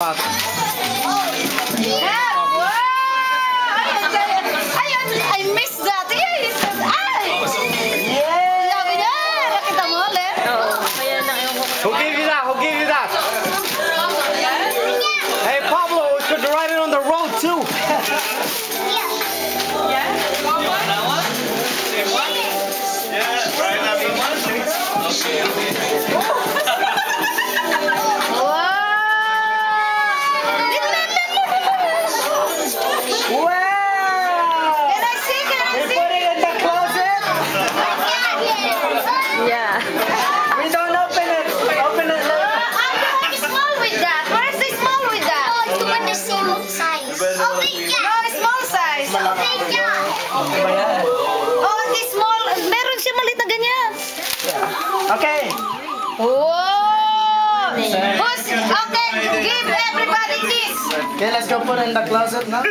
Yeah, wow! I missed that. Yeah, sabi niya, nakita mo ulit. Who gave you that? Who gave you that? Hey, Pablo, it's good to ride it on the road too. Oh, okay, small. Meron siya maliit na ganyan. Okay. Whoa! Okay, give everybody this. Okay, let's go put it in the closet now.